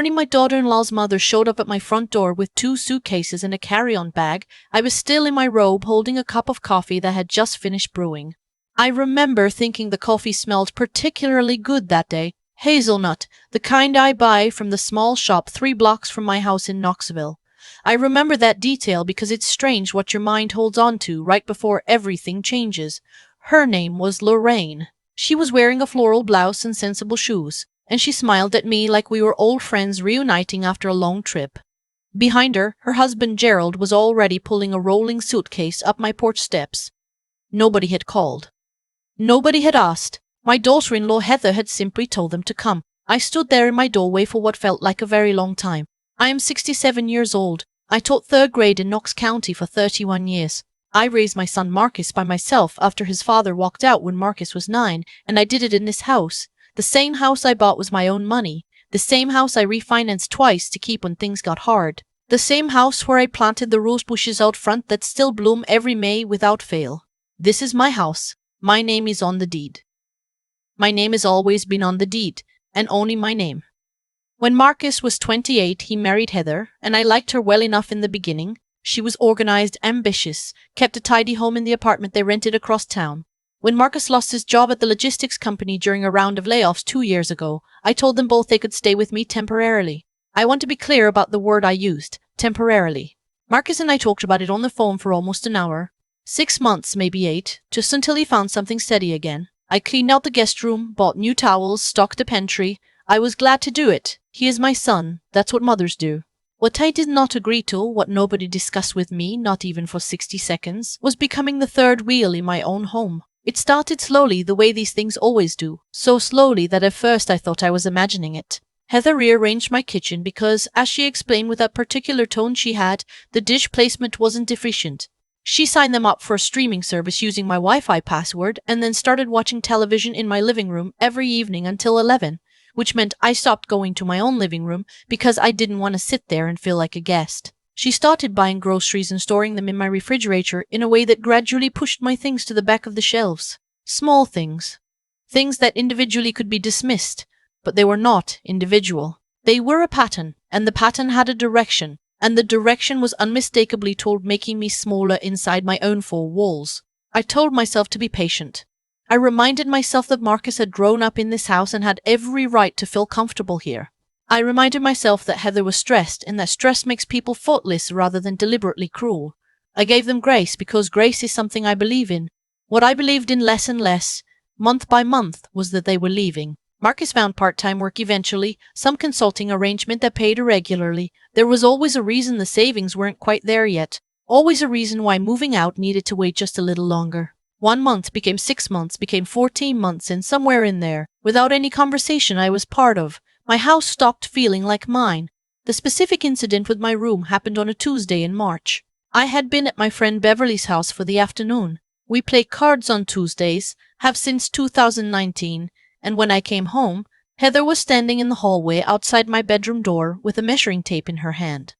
Morning, my daughter-in-law's mother showed up at my front door with 2 suitcases and a carry-on bag. I was still in my robe holding a cup of coffee that had just finished brewing. I remember thinking the coffee smelled particularly good that day. Hazelnut, the kind I buy from the small shop 3 blocks from my house in Knoxville. I remember that detail because it's strange what your mind holds on to right before everything changes. Her name was Lorraine. She was wearing a floral blouse and sensible shoes, and she smiled at me like we were old friends reuniting after a long trip. Behind her, her husband Gerald was already pulling a rolling suitcase up my porch steps. Nobody had called. Nobody had asked. My daughter-in-law Heather had simply told them to come. I stood there in my doorway for what felt like a very long time. I am 67 years old. I taught 3rd grade in Knox County for 31 years. I raised my son Marcus by myself after his father walked out when Marcus was 9, and I did it in this house. The same house I bought with my own money. The same house I refinanced twice to keep when things got hard. The same house where I planted the rose bushes out front that still bloom every May without fail. This is my house. My name is on the deed. My name has always been on the deed, and only my name. When Marcus was 28, he married Heather, and I liked her well enough in the beginning. She was organized, ambitious, kept a tidy home in the apartment they rented across town. When Marcus lost his job at the logistics company during a round of layoffs 2 years ago, I told them both they could stay with me temporarily. I want to be clear about the word I used, temporarily. Marcus and I talked about it on the phone for almost an hour. 6 months, maybe 8, just until he found something steady again. I cleaned out the guest room, bought new towels, stocked the pantry. I was glad to do it. He is my son. That's what mothers do. What I did not agree to, what nobody discussed with me, not even for 60 seconds, was becoming the 3rd wheel in my own home. It started slowly, the way these things always do. So slowly that at first I thought I was imagining it. Heather rearranged my kitchen because, as she explained with that particular tone she had, the dish placement wasn't efficient. She signed them up for a streaming service using my Wi-Fi password and then started watching television in my living room every evening until 11, which meant I stopped going to my own living room because I didn't want to sit there and feel like a guest. She started buying groceries and storing them in my refrigerator in a way that gradually pushed my things to the back of the shelves. Small things. Things that individually could be dismissed, but they were not individual. They were a pattern, and the pattern had a direction, and the direction was unmistakably toward making me smaller inside my own 4 walls. I told myself to be patient. I reminded myself that Marcus had grown up in this house and had every right to feel comfortable here. I reminded myself that Heather was stressed and that stress makes people thoughtless rather than deliberately cruel. I gave them grace because grace is something I believe in. What I believed in less and less, month by month, was that they were leaving. Marcus found part-time work eventually, some consulting arrangement that paid irregularly. There was always a reason the savings weren't quite there yet. Always a reason why moving out needed to wait just a little longer. 1 month became 6 months, became 14 months, and somewhere in there, without any conversation I was part of, my house stopped feeling like mine. The specific incident with my room happened on a Tuesday in March. I had been at my friend Beverly's house for the afternoon. We play cards on Tuesdays, have since 2019, and when I came home, Heather was standing in the hallway outside my bedroom door with a measuring tape in her hand.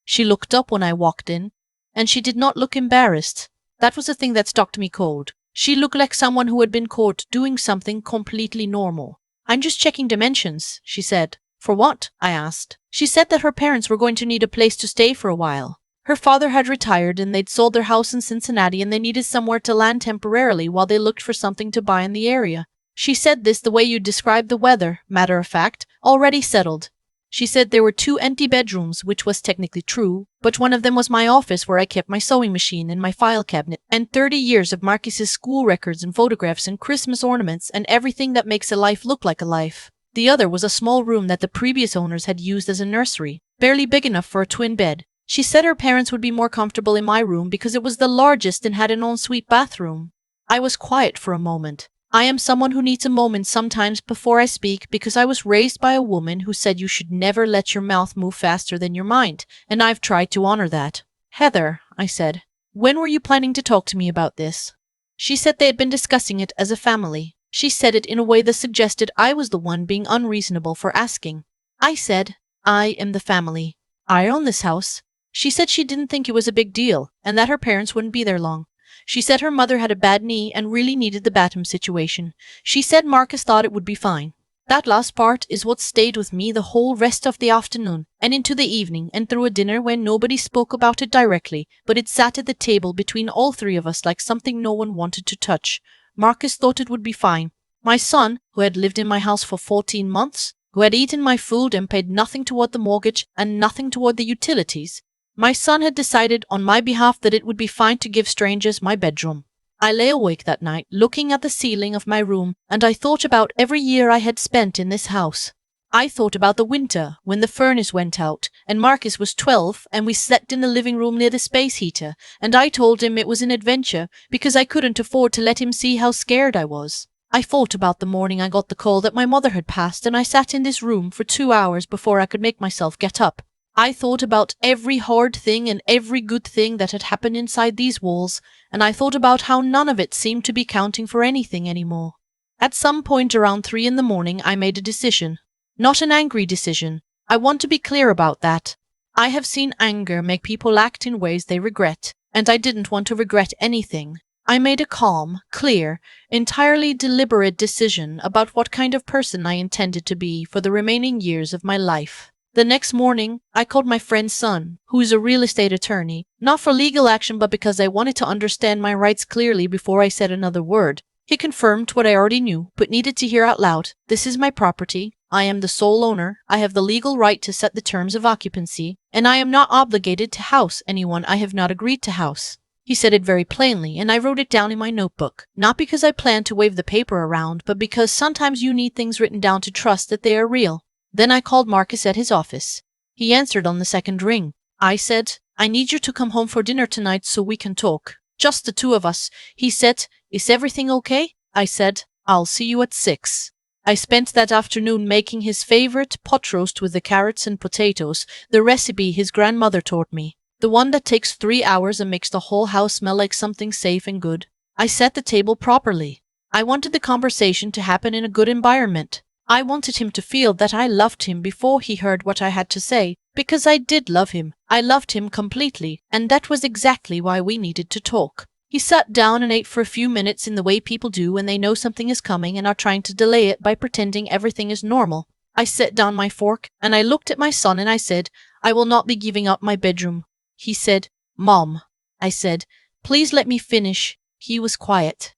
She looked up when I walked in, and she did not look embarrassed. That was the thing that stopped me cold. She looked like someone who had been caught doing something completely normal. "I'm just checking dimensions," she said. "For what?" I asked. She said that her parents were going to need a place to stay for a while. Her father had retired and they'd sold their house in Cincinnati and they needed somewhere to land temporarily while they looked for something to buy in the area. She said this the way you described the weather, matter of fact, already settled. She said there were 2 empty bedrooms, which was technically true, but one of them was my office where I kept my sewing machine and my file cabinet, and 30 years of Marcus's school records and photographs and Christmas ornaments and everything that makes a life look like a life. The other was a small room that the previous owners had used as a nursery, barely big enough for a twin bed. She said her parents would be more comfortable in my room because it was the largest and had an ensuite bathroom. I was quiet for a moment. I am someone who needs a moment sometimes before I speak because I was raised by a woman who said you should never let your mouth move faster than your mind, and I've tried to honor that. "Heather," I said, "when were you planning to talk to me about this?" She said they had been discussing it as a family. She said it in a way that suggested I was the one being unreasonable for asking. I said, "I am the family. I own this house." She said she didn't think it was a big deal, and that her parents wouldn't be there long. She said her mother had a bad knee and really needed the bathroom situation. She said Marcus thought it would be fine. That last part is what stayed with me the whole rest of the afternoon and into the evening and through a dinner when nobody spoke about it directly, but it sat at the table between all three of us like something no one wanted to touch. Marcus thought it would be fine. My son, who had lived in my house for 14 months, who had eaten my food and paid nothing toward the mortgage and nothing toward the utilities, my son had decided on my behalf that it would be fine to give strangers my bedroom. I lay awake that night, looking at the ceiling of my room, and I thought about every year I had spent in this house. I thought about the winter, when the furnace went out, and Marcus was 12, and we slept in the living room near the space heater, and I told him it was an adventure, because I couldn't afford to let him see how scared I was. I thought about the morning I got the call that my mother had passed, and I sat in this room for 2 hours before I could make myself get up. I thought about every hard thing and every good thing that had happened inside these walls, and I thought about how none of it seemed to be counting for anything anymore. At some point around 3 in the morning, I made a decision. Not an angry decision. I want to be clear about that. I have seen anger make people act in ways they regret, and I didn't want to regret anything. I made a calm, clear, entirely deliberate decision about what kind of person I intended to be for the remaining years of my life. The next morning, I called my friend's son, who is a real estate attorney, not for legal action but because I wanted to understand my rights clearly before I said another word. He confirmed what I already knew, but needed to hear out loud. This is my property. I am the sole owner. I have the legal right to set the terms of occupancy, and I am not obligated to house anyone I have not agreed to house. He said it very plainly, and I wrote it down in my notebook, not because I planned to wave the paper around, but because sometimes you need things written down to trust that they are real. Then I called Marcus at his office. He answered on the second ring. I said, I need you to come home for dinner tonight so we can talk. Just the two of us. He said, is everything okay? I said, I'll see you at 6. I spent that afternoon making his favorite pot roast with the carrots and potatoes, the recipe his grandmother taught me. The one that takes 3 hours and makes the whole house smell like something safe and good. I set the table properly. I wanted the conversation to happen in a good environment. I wanted him to feel that I loved him before he heard what I had to say, because I did love him. I loved him completely, and that was exactly why we needed to talk. He sat down and ate for a few minutes in the way people do when they know something is coming and are trying to delay it by pretending everything is normal. I set down my fork, and I looked at my son and I said, I will not be giving up my bedroom. He said, Mom. I said, please let me finish. He was quiet.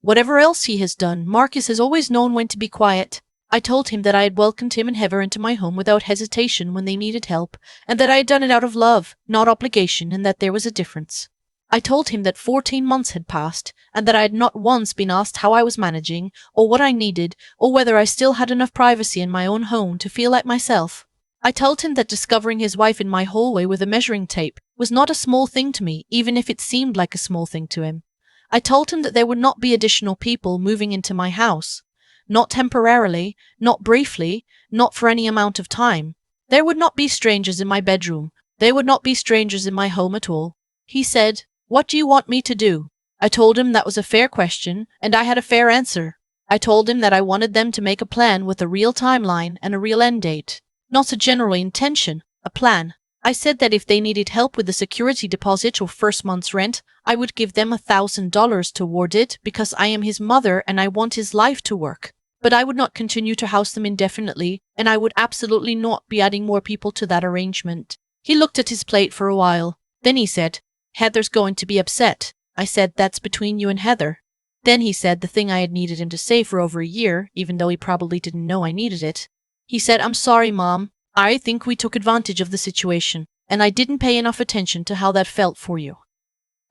Whatever else he has done, Marcus has always known when to be quiet. I told him that I had welcomed him and Heather into my home without hesitation when they needed help, and that I had done it out of love, not obligation, and that there was a difference. I told him that 14 months had passed, and that I had not once been asked how I was managing, or what I needed, or whether I still had enough privacy in my own home to feel like myself. I told him that discovering his wife in my hallway with a measuring tape was not a small thing to me, even if it seemed like a small thing to him. I told him that there would not be additional people moving into my house. Not temporarily, not briefly, not for any amount of time. There would not be strangers in my bedroom. There would not be strangers in my home at all. He said, What do you want me to do? I told him that was a fair question, and I had a fair answer. I told him that I wanted them to make a plan with a real timeline and a real end date. Not a general intention, a plan. I said that if they needed help with the security deposit or first month's rent, I would give them $1,000 toward it because I am his mother and I want his life to work. But I would not continue to house them indefinitely, and I would absolutely not be adding more people to that arrangement. He looked at his plate for a while. Then he said, Heather's going to be upset. I said, that's between you and Heather. Then he said the thing I had needed him to say for over a year, even though he probably didn't know I needed it. He said, I'm sorry, Mom. I think we took advantage of the situation, and I didn't pay enough attention to how that felt for you.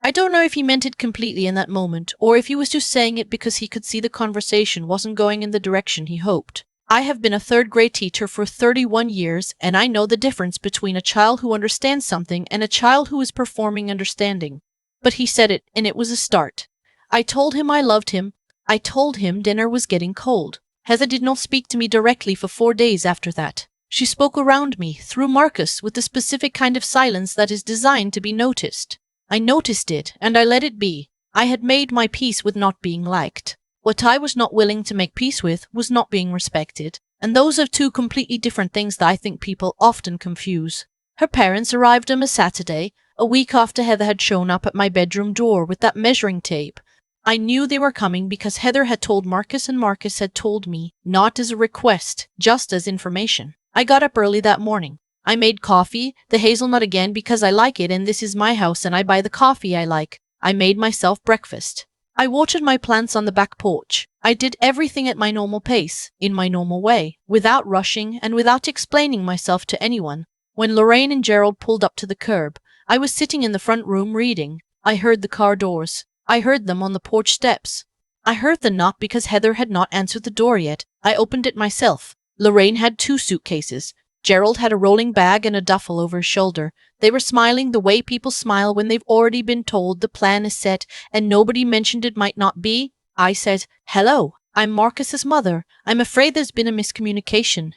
I don't know if he meant it completely in that moment, or if he was just saying it because he could see the conversation wasn't going in the direction he hoped. I have been a third-grade teacher for 31 years, and I know the difference between a child who understands something and a child who is performing understanding. But he said it, and it was a start. I told him I loved him. I told him dinner was getting cold. Heather did not speak to me directly for 4 days after that. She spoke around me, through Marcus, with the specific kind of silence that is designed to be noticed. I noticed it, and I let it be. I had made my peace with not being liked. What I was not willing to make peace with was not being respected, and those are two completely different things that I think people often confuse. Her parents arrived on a Saturday, a week after Heather had shown up at my bedroom door with that measuring tape. I knew they were coming because Heather had told Marcus and Marcus had told me, not as a request, just as information. I got up early that morning. I made coffee, the hazelnut again because I like it and this is my house and I buy the coffee I like. I made myself breakfast. I watered my plants on the back porch. I did everything at my normal pace, in my normal way, without rushing and without explaining myself to anyone. When Lorraine and Gerald pulled up to the curb, I was sitting in the front room reading. I heard the car doors. I heard them on the porch steps. I heard the knock because Heather had not answered the door yet. I opened it myself. Lorraine had 2 suitcases. Gerald had a rolling bag and a duffel over his shoulder. They were smiling the way people smile when they've already been told the plan is set and nobody mentioned it might not be. I said, "Hello, I'm Marcus's mother. I'm afraid there's been a miscommunication."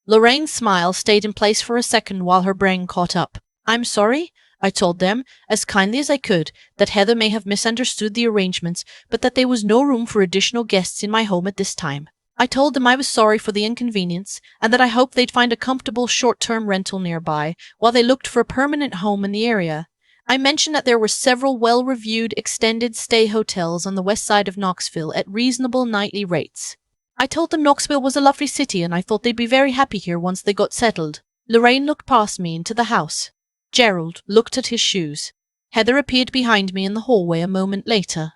Lorraine's smile stayed in place for a second while her brain caught up. "I'm sorry," I told them, as kindly as I could, that Heather may have misunderstood the arrangements, but that there was no room for additional guests in my home at this time. I told them I was sorry for the inconvenience, and that I hoped they'd find a comfortable short-term rental nearby, while they looked for a permanent home in the area. I mentioned that there were several well-reviewed extended stay hotels on the west side of Knoxville at reasonable nightly rates. I told them Knoxville was a lovely city and I thought they'd be very happy here once they got settled. Lorraine looked past me into the house. Gerald looked at his shoes. Heather appeared behind me in the hallway a moment later.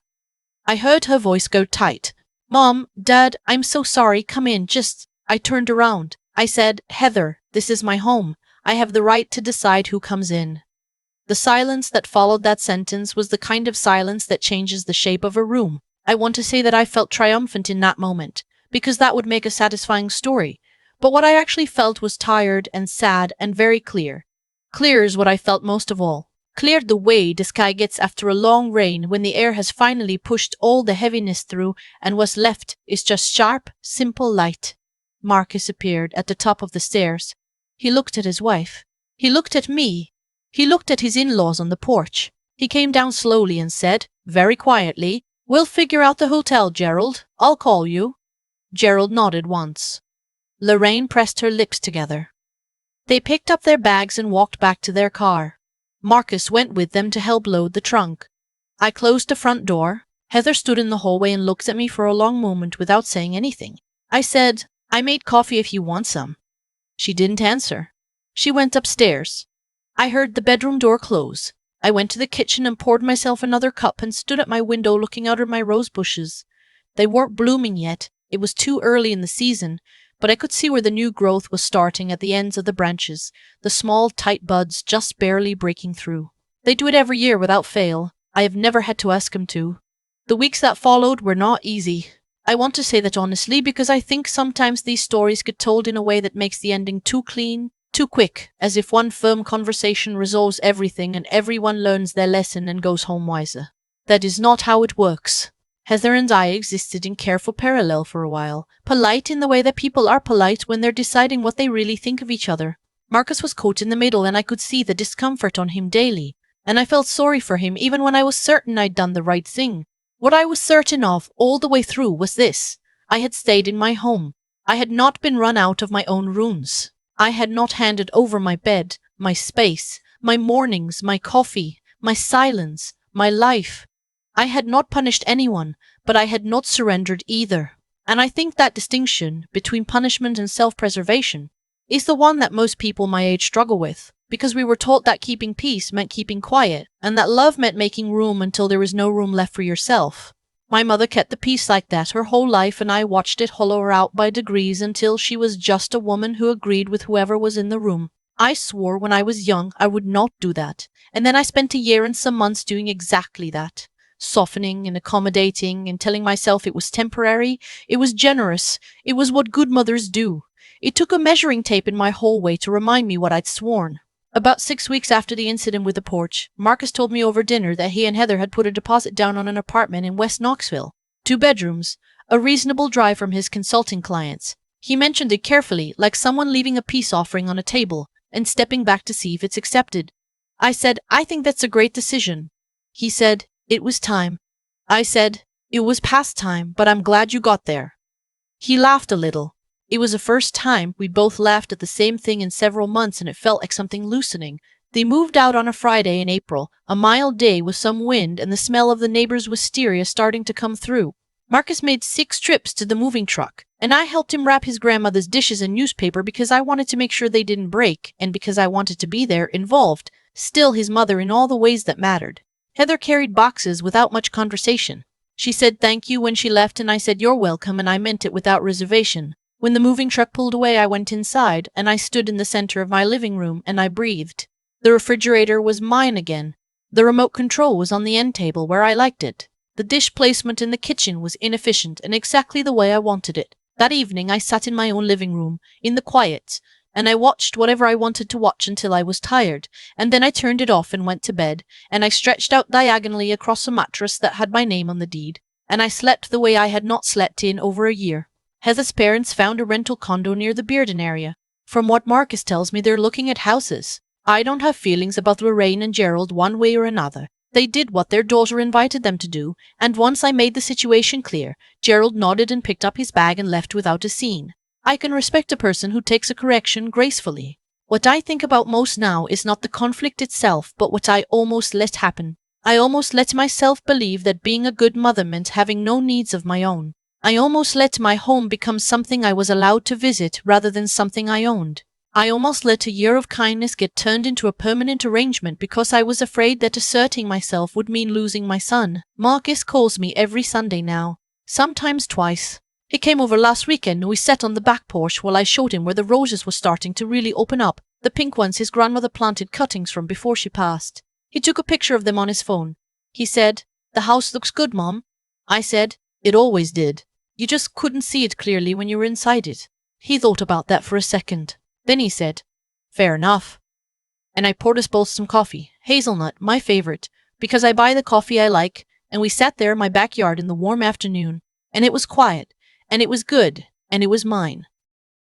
I heard her voice go tight. "Mom, Dad, I'm so sorry, come in, I turned around. I said, "Heather, this is my home. I have the right to decide who comes in." The silence that followed that sentence was the kind of silence that changes the shape of a room. I want to say that I felt triumphant in that moment, because that would make a satisfying story. But what I actually felt was tired and sad and very clear. Clear is what I felt most of all. Cleared the way the sky gets after a long rain when the air has finally pushed all the heaviness through and what's left is just sharp, simple light. Marcus appeared at the top of the stairs. He looked at his wife. He looked at me. He looked at his in-laws on the porch. He came down slowly and said, very quietly, "We'll figure out the hotel, Gerald. I'll call you." Gerald nodded once. Lorraine pressed her lips together. They picked up their bags and walked back to their car. Marcus went with them to help load the trunk. I closed the front door. Heather stood in the hallway and looked at me for a long moment without saying anything. I said, "I made coffee if you want some." She didn't answer. She went upstairs. I heard the bedroom door close. I went to the kitchen and poured myself another cup and stood at my window looking out at my rose bushes. They weren't blooming yet. It was too early in the season, but I could see where the new growth was starting at the ends of the branches, the small, tight buds just barely breaking through. They do it every year without fail. I have never had to ask them to. The weeks that followed were not easy. I want to say that honestly because I think sometimes these stories get told in a way that makes the ending too clean, too quick, as if one firm conversation resolves everything and everyone learns their lesson and goes home wiser. That is not how it works. Heather and I existed in careful parallel for a while, polite in the way that people are polite when they're deciding what they really think of each other. Marcus was caught in the middle and I could see the discomfort on him daily, and I felt sorry for him even when I was certain I'd done the right thing. What I was certain of all the way through was this: I had stayed in my home. I had not been run out of my own rooms. I had not handed over my bed, my space, my mornings, my coffee, my silence, my life. I had not punished anyone, but I had not surrendered either. And I think that distinction between punishment and self-preservation is the one that most people my age struggle with, because we were taught that keeping peace meant keeping quiet, and that love meant making room until there was no room left for yourself. My mother kept the peace like that her whole life, and I watched it hollow her out by degrees until she was just a woman who agreed with whoever was in the room. I swore when I was young I would not do that, and then I spent a year and some months doing exactly that. Softening and accommodating and telling myself it was temporary, it was generous, it was what good mothers do. It took a measuring tape in my hallway to remind me what I'd sworn. About 6 weeks after the incident with the porch, Marcus told me over dinner that he and Heather had put a deposit down on an apartment in West Knoxville. 2 bedrooms, a reasonable drive from his consulting clients. He mentioned it carefully, like someone leaving a peace offering on a table and stepping back to see if it's accepted. I said, "I think that's a great decision." He said, "It was time." I said, "It was past time, but I'm glad you got there." He laughed a little. It was the first time we'd both laughed at the same thing in several months, and it felt like something loosening. They moved out on a Friday in April, a mild day with some wind and the smell of the neighbor's wisteria starting to come through. Marcus made 6 trips to the moving truck, and I helped him wrap his grandmother's dishes in newspaper because I wanted to make sure they didn't break and because I wanted to be there, involved, still his mother in all the ways that mattered. Heather carried boxes without much conversation. She said thank you when she left and I said you're welcome, and I meant it without reservation. When the moving truck pulled away, I went inside and I stood in the center of my living room and I breathed. The refrigerator was mine again. The remote control was on the end table where I liked it. The dish placement in the kitchen was inefficient and exactly the way I wanted it. That evening I sat in my own living room, in the quiet, and I watched whatever I wanted to watch until I was tired, and then I turned it off and went to bed, and I stretched out diagonally across a mattress that had my name on the deed, and I slept the way I had not slept in over a year. Heather's parents found a rental condo near the Bearden area. From what Marcus tells me, they're looking at houses. I don't have feelings about Lorraine and Gerald one way or another. They did what their daughter invited them to do, and once I made the situation clear, Gerald nodded and picked up his bag and left without a scene. I can respect a person who takes a correction gracefully. What I think about most now is not the conflict itself, but what I almost let happen. I almost let myself believe that being a good mother meant having no needs of my own. I almost let my home become something I was allowed to visit rather than something I owned. I almost let a year of kindness get turned into a permanent arrangement because I was afraid that asserting myself would mean losing my son. Marcus calls me every Sunday now, sometimes twice. He came over last weekend and we sat on the back porch while I showed him where the roses were starting to really open up, the pink ones his grandmother planted cuttings from before she passed. He took a picture of them on his phone. He said, "The house looks good, Mom." I said, "It always did. You just couldn't see it clearly when you were inside it." He thought about that for a second. Then he said, "Fair enough." And I poured us both some coffee, hazelnut, my favorite, because I buy the coffee I like, and we sat there in my backyard in the warm afternoon, and it was quiet, and it was good, and it was mine.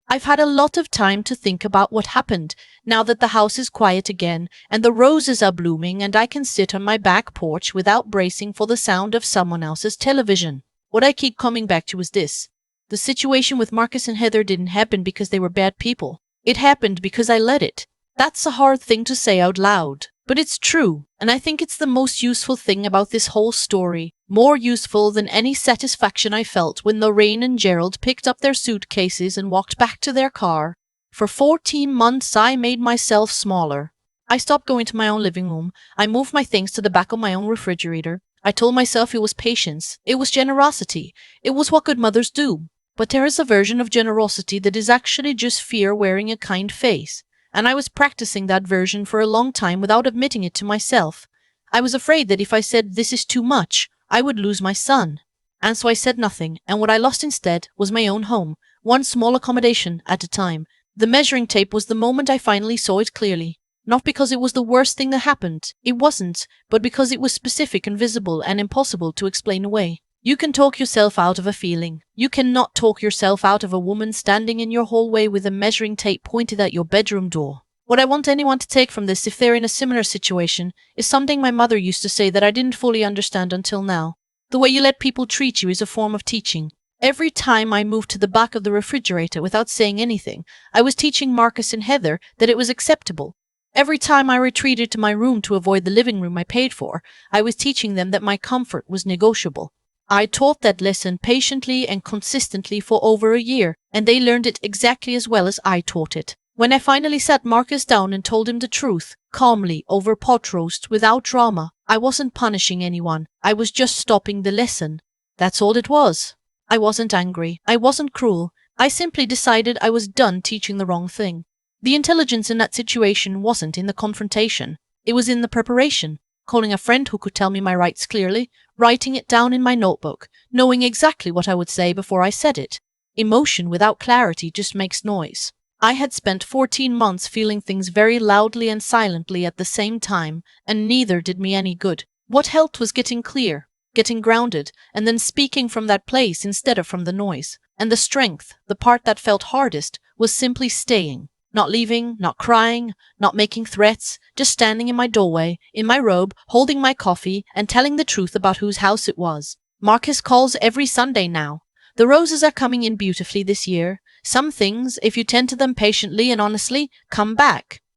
I've had a lot of time to think about what happened now that the house is quiet again, and the roses are blooming, and I can sit on my back porch without bracing for the sound of someone else's television. What I keep coming back to is this. The situation with Marcus and Heather didn't happen because they were bad people. It happened because I let it. That's a hard thing to say out loud, but it's true, and I think it's the most useful thing about this whole story, more useful than any satisfaction I felt when Lorraine and Gerald picked up their suitcases and walked back to their car. For 14 months I made myself smaller. I stopped going to my own living room. I moved my things to the back of my own refrigerator. I told myself it was patience. It was generosity. It was what good mothers do. But there is a version of generosity that is actually just fear wearing a kind face, and I was practicing that version for a long time without admitting it to myself. I was afraid that if I said this is too much, I would lose my son. And so I said nothing, and what I lost instead was my own home, one small accommodation at a time. The measuring tape was the moment I finally saw it clearly. Not because it was the worst thing that happened, it wasn't, but because it was specific and visible and impossible to explain away. You can talk yourself out of a feeling. You cannot talk yourself out of a woman standing in your hallway with a measuring tape pointed at your bedroom door. What I want anyone to take from this, if they're in a similar situation, is something my mother used to say that I didn't fully understand until now. The way you let people treat you is a form of teaching. Every time I moved to the back of the refrigerator without saying anything, I was teaching Marcus and Heather that it was acceptable. Every time I retreated to my room to avoid the living room I paid for, I was teaching them that my comfort was negotiable. I taught that lesson patiently and consistently for over a year, and they learned it exactly as well as I taught it. When I finally sat Marcus down and told him the truth, calmly, over pot roast, without drama, I wasn't punishing anyone. I was just stopping the lesson. That's all it was. I wasn't angry. I wasn't cruel. I simply decided I was done teaching the wrong thing. The intelligence in that situation wasn't in the confrontation. It was in the preparation. Calling a friend who could tell me my rights clearly, writing it down in my notebook, knowing exactly what I would say before I said it. Emotion without clarity just makes noise. I had spent 14 months feeling things very loudly and silently at the same time, and neither did me any good. What helped was getting clear, getting grounded, and then speaking from that place instead of from the noise. And the strength, the part that felt hardest, was simply staying. Not leaving, not crying, not making threats, just standing in my doorway, in my robe, holding my coffee, and telling the truth about whose house it was. Marcus calls every Sunday now. The roses are coming in beautifully this year. Some things, if you tend to them patiently and honestly, come back.